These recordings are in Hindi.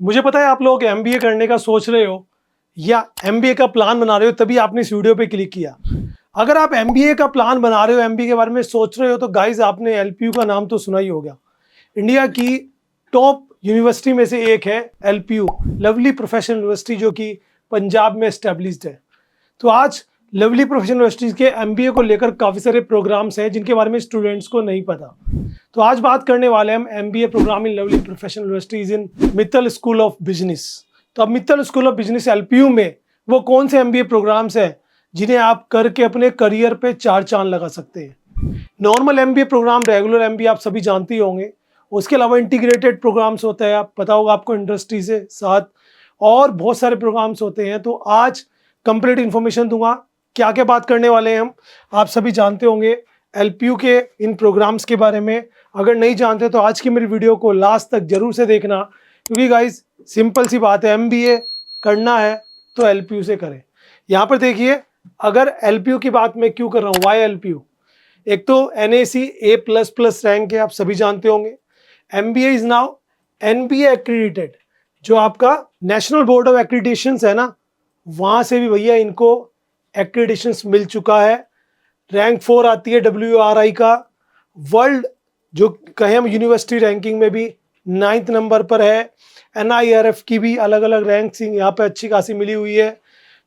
मुझे पता है आप लोग एमबीए करने का सोच रहे हो या एमबीए का प्लान बना रहे हो, तभी आपने इस वीडियो पे क्लिक किया। अगर आप एमबीए का प्लान बना रहे हो, एमबीए के बारे में सोच रहे हो, तो गाइज आपने एलपीयू का नाम तो सुना ही होगा। इंडिया की टॉप यूनिवर्सिटी में से एक है एलपीयू, लवली प्रोफेशनल यूनिवर्सिटी, जो कि पंजाब में एस्टेब्लिश्ड है। तो आज लवली प्रोफेशनल यूनिवर्सिटीज़ के एमबीए को लेकर काफ़ी सारे प्रोग्राम्स हैं जिनके बारे में स्टूडेंट्स को नहीं पता। तो आज बात करने वाले हम MBA program in Lovely Professional Universities in Mittal School of Business. तो अब Mittal School of Business LPU में वो कौन से एमबीए प्रोग्राम्स हैं जिन्हें आप करके अपने करियर पे चार चांद लगा सकते हैं। Normal MBA program, regular MBA आप सभी जानते ही होंगे। उसके अलावा इंटीग्रेटेड प्रोग्राम्स होते हैं, आप पता होगा आपको, इंडस्ट्री से साथ और बहुत सारे प्रोग्राम्स होते हैं। तो आज कंप्लीट इन्फॉर्मेशन दूंगा, क्या क्या बात करने वाले हैं हम, आप सभी जानते होंगे एलपीयू के इन प्रोग्राम्स के बारे में। अगर नहीं जानते तो आज की मेरी वीडियो को लास्ट तक जरूर से देखना, क्योंकि गाइज सिंपल सी बात है, एमबीए करना है तो एलपीयू से करें। यहाँ पर देखिए, अगर एलपीयू की बात मैं क्यों कर रहा हूँ, वाई एलपीयू। एक तो एनएसी A++ रैंक है, आप सभी जानते होंगे। एमबीए इज नाउ एनबीए एक्रीडिटेड, जो आपका नेशनल बोर्ड ऑफ एक्रीडिटेशन है ना, वहाँ से भी भैया इनको एक्रीडिटेशन मिल चुका है। रैंक 4 आती है WRI का। वर्ल्ड जो कहें हम यूनिवर्सिटी रैंकिंग में भी 9th नंबर पर है। NIRF की भी अलग अलग रैंक्स यहाँ पे अच्छी खासी मिली हुई है।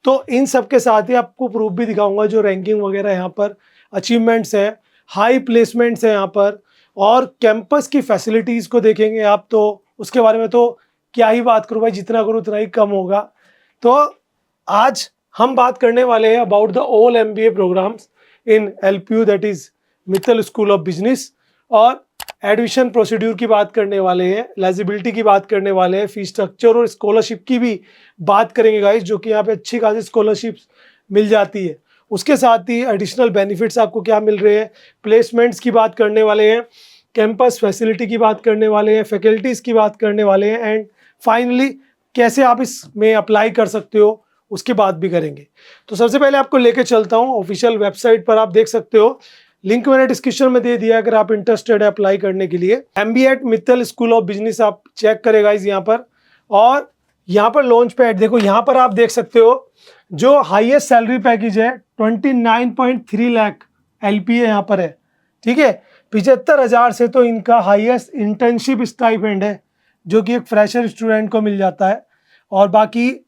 तो इन सब के साथ ही आपको प्रूफ भी दिखाऊंगा, जो रैंकिंग वगैरह यहाँ पर अचीवमेंट्स है, हाई प्लेसमेंट्स है यहाँ पर, और कैंपस की फैसिलिटीज़ को देखेंगे आप, तो उसके बारे में तो क्या ही बात करूँ भाई, जितना करूँ उतना ही कम होगा। तो आज हम बात करने वाले हैं about the all MBA programs in LPU, that is Mittal School of Business. और एडमिशन प्रोसीड्यूर की बात करने वाले हैं, एलिजिबिलिटी की बात करने वाले हैं, फीस स्ट्रक्चर और स्कॉलरशिप की भी बात करेंगे गाइस, जो कि यहाँ पे अच्छी खासी स्कॉलरशिप्स मिल जाती है। उसके साथ ही एडिशनल बेनिफिट्स आपको क्या मिल रहे हैं, प्लेसमेंट्स की बात करने वाले हैं, कैंपस फैसिलिटी की बात करने वाले हैं, फैकल्टीज़ की बात करने वाले हैं, एंड फाइनली कैसे आप इसमें अप्लाई कर सकते हो उसकी बात भी करेंगे। तो सबसे पहले आपको लेके चलता हूँ ऑफिशियल वेबसाइट पर, आप देख सकते हो, लिंक मैंने डिस्क्रिप्शन में दे दिया अगर आप इंटरेस्टेड है अप्लाई करने के लिए। MBA at Mittal School of Business आप चेक करेगा इस यहाँ पर, और यहाँ पर लॉन्च पैड देखो, यहाँ पर आप देख सकते हो जो हाईएस्ट सैलरी पैकेज है 29.3 लाख एलपीए यहाँ पर है। ठीक है, 75,000 से तो इनका हाईएस्ट इंटर्नशिप स्टाइपेंड है, जो कि एक फ्रेशर स्टूडेंट को मिल जाता है। और बाकी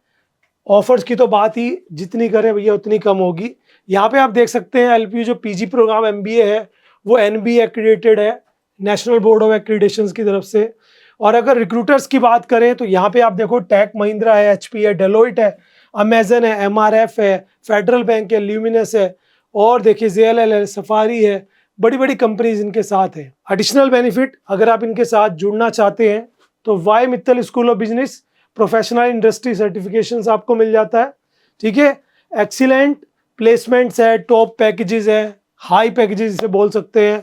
ऑफर्स की तो बात ही जितनी करें भैया उतनी कम होगी। यहाँ पे आप देख सकते हैं एलपीयू जो पीजी प्रोग्राम एमबीए है वो एनबीए एक्रीडिटेड है, नेशनल बोर्ड ऑफ एक्रीडिटेशन की तरफ से। और अगर रिक्रूटर्स की बात करें तो यहाँ पे आप देखो, टेक महिंद्रा है, एचपी है, डेलोइट है, अमेजन है, एमआरएफ है, फेडरल बैंक है, ल्यूमिनस है, और देखिए जेएलएल है, सफारी है, बड़ी बड़ी कंपनीज इनके साथ है। एडिशनल बेनिफिट अगर आप इनके साथ जुड़ना चाहते हैं तो why Mittal School of Business professional industry certifications आपको मिल जाता है। ठीक है, एक्सीलेंट प्लेसमेंट्स है, टॉप पैकेजेस है, हाई पैकेजेस इसे बोल सकते हैं,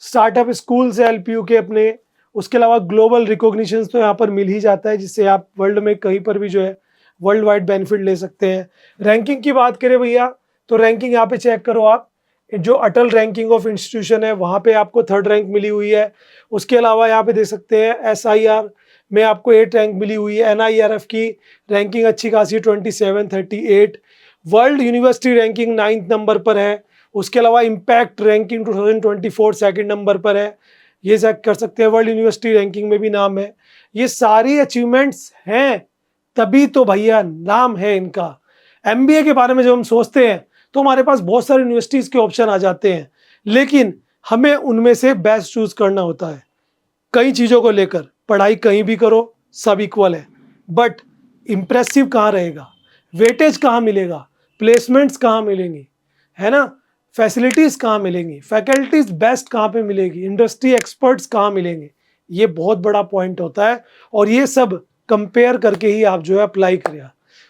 स्टार्टअप स्कूल्स है एलपीयू के अपने। उसके अलावा ग्लोबल रिकॉग्निशन तो यहाँ पर मिल ही जाता है, जिससे आप वर्ल्ड में कहीं पर भी जो है वर्ल्ड वाइड बेनिफिट ले सकते हैं। रैंकिंग की बात करें भैया तो रैंकिंग यहाँ पे चेक करो आप, जो अटल रैंकिंग ऑफ इंस्टीट्यूशन है वहाँ पे आपको 3rd रैंक मिली हुई है। उसके अलावा यहाँ पे देख सकते हैं SIR में आपको 8 रैंक मिली हुई है। NIRF की रैंकिंग अच्छी खासी 2738। World university ranking 9th number पर है। उसके अलावा इम्पैक्ट रैंकिंग 2024 2nd नंबर पर है, ये चेक कर सकते हैं। वर्ल्ड यूनिवर्सिटी रैंकिंग में भी नाम है। ये सारी अचीवमेंट्स हैं तभी तो भैया नाम है इनका। एमबीए के बारे में जब हम सोचते हैं तो हमारे पास बहुत सारे यूनिवर्सिटीज़ के ऑप्शन आ जाते हैं, लेकिन हमें उनमें से बेस्ट चूज करना होता है। कई चीज़ों को लेकर पढ़ाई कहीं भी करो सब इक्वल है, बट इम्प्रेसिव कहाँ रहेगा, वेटेज कहाँ मिलेगा, प्लेसमेंट्स कहाँ मिलेंगी, है ना, फैसिलिटीज़ कहाँ मिलेंगी, फैकल्टीज बेस्ट कहाँ पे मिलेगी, इंडस्ट्री एक्सपर्ट्स कहाँ मिलेंगे, ये बहुत बड़ा पॉइंट होता है। और ये सब कंपेयर करके ही आप जो है अप्लाई करें।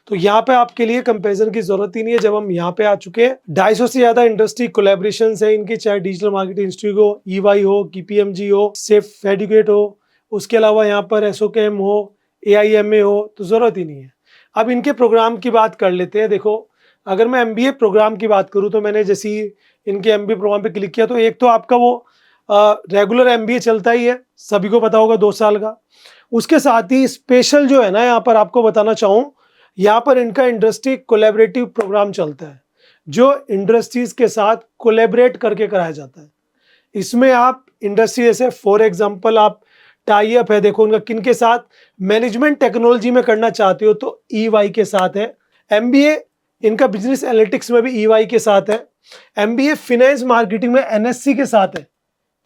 तो यहाँ पे आपके लिए कंपैरिजन की जरूरत ही नहीं है। जब हम यहाँ पे आ चुके हैं, 250 से ज्यादा इंडस्ट्री कोलैबोरेशन है इनकी, चाहे डिजिटल मार्केटिंग इंस्टीट्यूट हो, EY हो, KPMG हो, सेफ एडुकेट हो, उसके अलावा यहाँ पर SOKM हो, AIMA हो, तो ज़रूरत ही नहीं है। अब इनके प्रोग्राम की बात कर लेते हैं। देखो, अगर मैं MBA प्रोग्राम की बात करूँ तो मैंने जैसे ही इनके MBA प्रोग्राम पे क्लिक किया तो एक तो आपका वो रेगुलर MBA चलता ही है, सभी को पता होगा 2 साल का। उसके साथ ही स्पेशल जो है ना यहाँ पर आपको बताना चाहूँ, यहाँ पर इनका इंडस्ट्री कोलैबोरेटिव प्रोग्राम चलता है जो इंडस्ट्रीज के साथ कोलैबोरेट करके कराया जाता है। इसमें आप इंडस्ट्री जैसे फॉर एग्जांपल आप टाई अप है, देखो उनका किन के साथ, मैनेजमेंट टेक्नोलॉजी में करना चाहते हो तो EY के साथ है, MBA इनका बिजनेस एनालिटिक्स में भी EY के साथ है, MBA फिनेंस मार्केटिंग में NSC के साथ है,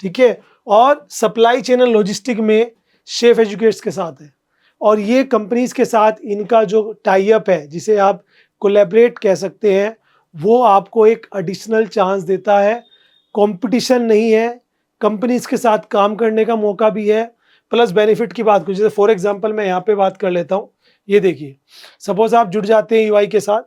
ठीक है, और सप्लाई चेन एंड लॉजिस्टिक में शेफ एजुकेट्स के साथ है। और ये कंपनीज के साथ इनका जो टाई अप है जिसे आप कोलैबोरेट कह सकते हैं, वो आपको एक एडिशनल चांस देता है, कंपटीशन नहीं है, कंपनीज के साथ काम करने का मौका भी है, प्लस बेनिफिट की बात करूँ जैसे फॉर एग्जांपल मैं यहाँ पे बात कर लेता हूँ। ये देखिए, सपोज आप जुड़ जाते हैं EY के साथ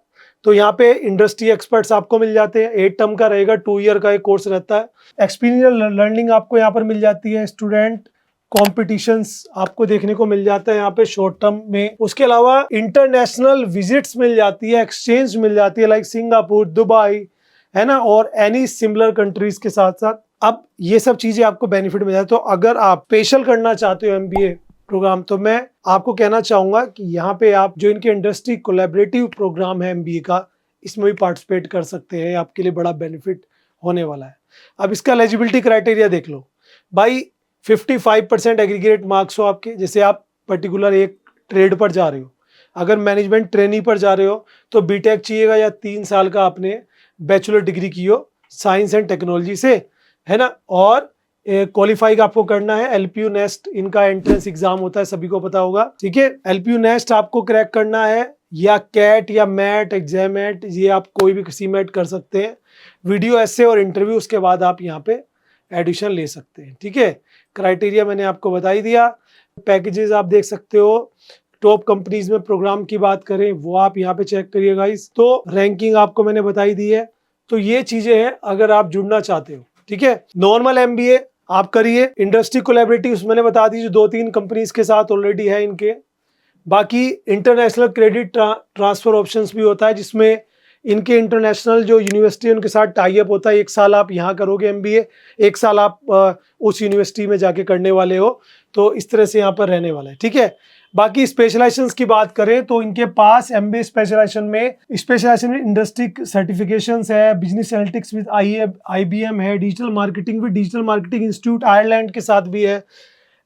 तो यहाँ पे इंडस्ट्री एक्सपर्ट्स आपको मिल जाते हैं, 8 टर्म का रहेगा, 2 ईयर का एक कोर्स रहता है, एक्सपीरियंस लर्निंग आपको यहाँ पर मिल जाती है, स्टूडेंट कॉम्पिटिशन्स आपको देखने को मिल जाता है यहाँ पे शॉर्ट टर्म में, उसके अलावा इंटरनेशनल विजिट्स मिल जाती है, एक्सचेंज मिल जाती है लाइक सिंगापुर, दुबई, है ना, और एनी सिमिलर कंट्रीज के साथ साथ। अब ये सब चीजें आपको बेनिफिट मिल जाए। तो अगर आप स्पेशल करना चाहते हो MBA प्रोग्राम तो मैं आपको कहना चाहूंगा कि यहाँ पे आप जो इनके इंडस्ट्री कोलैबोरेटिव प्रोग्राम है MBA का, इसमें भी पार्टिसिपेट कर सकते हैं, आपके लिए बड़ा बेनिफिट होने वाला है। अब इसका एलिजिबिलिटी क्राइटेरिया देख लो भाई, 55% एग्रीगेट मार्क्स हो आपके, जैसे आप पर्टिकुलर एक ट्रेड पर जा रहे हो, अगर मैनेजमेंट ट्रेनी पर जा रहे हो तो बीटेक चाहिएगा या 3 साल का आपने बैचलर डिग्री की हो साइंस एंड टेक्नोलॉजी से, है ना, और क्वालिफाई आपको करना है। LPU नेस्ट इनका एंट्रेंस एग्जाम होता है, सभी को पता होगा, ठीक है। LPU नेस्ट आपको क्रैक करना है, या कैट या मैट एग्जामेट, ये आप कोई भी CMAT कर सकते हैं, वीडियो ऐसे और इंटरव्यू, उसके बाद आप यहाँ पे एडमिशन ले सकते हैं, ठीक है। क्राइटेरिया मैंने आपको बता ही दिया। पैकेजेस आप देख सकते हो, टॉप कंपनीज में प्रोग्राम की बात करें वो आप यहाँ पे चेक करिए गाइस, तो रैंकिंग आपको मैंने बताई दी है। तो ये चीजें हैं अगर आप जुड़ना चाहते हो, ठीक है। नॉर्मल MBA आप करिए, इंडस्ट्री कोलैबोरेटिव मैंने बता दी जो 2-3 कंपनीज के साथ ऑलरेडी है इनके, बाकी इंटरनेशनल क्रेडिट ट्रांसफर ऑप्शंस भी होता है जिसमें इनके इंटरनेशनल जो यूनिवर्सिटी उनके साथ टाई अप होता है। 1 साल आप यहाँ करोगे MBA, 1 साल आप उस यूनिवर्सिटी में जाके करने वाले हो, तो इस तरह से यहाँ पर रहने वाला है, ठीक है। बाकी स्पेशलाइजेशंस की बात करें तो इनके पास MBA स्पेशलाइजेशन में इंडस्ट्री सर्टिफिकेशंस है, बिजनेस एनालिटिक्स विद IBM है, digital marketing with digital marketing institute Ireland के साथ भी है,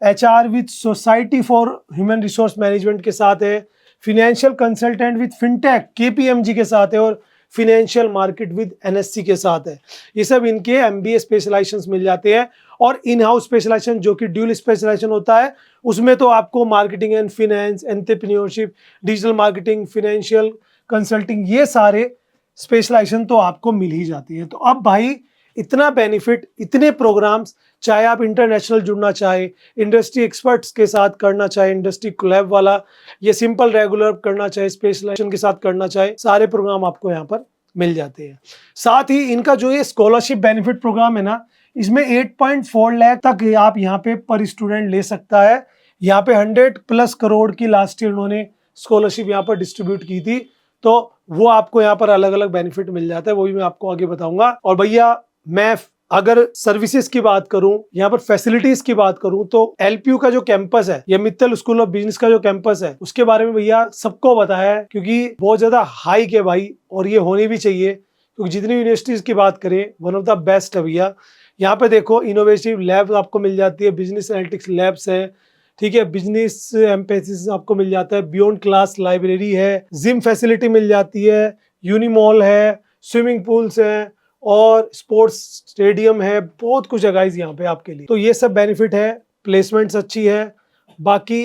HR with society for human resource management के साथ है, financial consultant with fintech KPMG के साथ है, और फिनेंशियल मार्केट विद NSC के साथ है। ये सब इनके MBA स्पेशलाइजेशंस मिल जाते हैं। और इन हाउस स्पेशलाइजेशन जो कि ड्यूल स्पेशलाइजेशन होता है, उसमें तो आपको marketing and finance, entrepreneurship, digital marketing, financial consulting, ये सारे स्पेशलाइजेशन तो आपको मिल ही जाती है। तो अब भाई इतना बेनिफिट, इतने प्रोग्राम्स, चाहे आप इंटरनेशनल जुड़ना चाहे, इंडस्ट्री एक्सपर्ट्स के साथ करना चाहे, इंडस्ट्री कोलैब वाला, ये सिंपल रेगुलर करना चाहे, स्पेशलाइजेशन के साथ करना चाहे, सारे प्रोग्राम आपको यहाँ पर मिल जाते हैं। साथ ही इनका जो ये स्कॉलरशिप बेनिफिट प्रोग्राम है ना, इसमें 8.4 लाख तक आप यहाँ पे पर स्टूडेंट ले सकता है। यहाँ पे 100+ करोड़ की लास्ट ईयर उन्होंने स्कॉलरशिप यहाँ पर डिस्ट्रीब्यूट की थी, तो वो आपको यहाँ पर अलग अलग बेनिफिट मिल जाता है, वो भी मैं आपको आगे बताऊंगा। और भैया मैं अगर सर्विसेज की बात करूं, यहाँ पर फैसिलिटीज की बात करूं, तो LPU का जो कैंपस है या मित्तल स्कूल ऑफ बिजनेस का जो कैंपस है, उसके बारे में भैया सबको पता है क्योंकि बहुत ज्यादा हाई है भाई, और ये होनी भी चाहिए क्योंकि जितनी यूनिवर्सिटीज की बात करें वन ऑफ द बेस्ट है भैया। यहाँ पे देखो इनोवेटिव लैब आपको मिल जाती है, बिजनेस एनालिटिक्स लैब्स है, ठीक है, बिजनेस एम्पैसिस आपको मिल जाता है, बियॉन्ड क्लास लाइब्रेरी है, जिम फैसिलिटी मिल जाती है, यूनिमॉल है, स्विमिंग पूल्स है, और स्पोर्ट्स स्टेडियम है, बहुत कुछ है गाइस यहाँ पे आपके लिए। तो ये सब बेनिफिट है, प्लेसमेंट्स अच्छी है। बाकी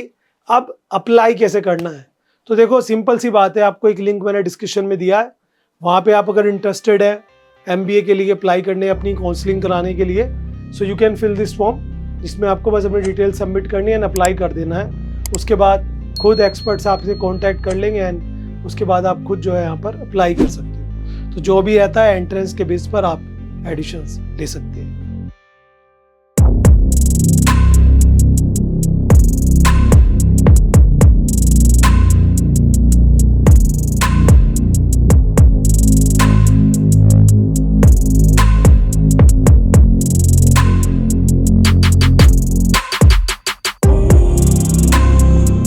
अब अप्लाई कैसे करना है, तो देखो सिंपल सी बात है, आपको एक लिंक मैंने डिस्क्रिप्शन में दिया है, वहाँ पे आप अगर इंटरेस्टेड है MBA के लिए अप्लाई करने, अपनी काउंसलिंग कराने के लिए, so you can fill this form, जिसमें आपको बस अपनी डिटेल सबमिट करनी है एंड अप्लाई कर देना है। उसके बाद खुद एक्सपर्ट्स आपसे कॉन्टैक्ट कर लेंगे एंड उसके बाद आप खुद जो है यहाँ पर अप्लाई कर सकते हो। तो जो भी रहता है एंट्रेंस के बेस पर आप एडिशंस ले सकते हैं।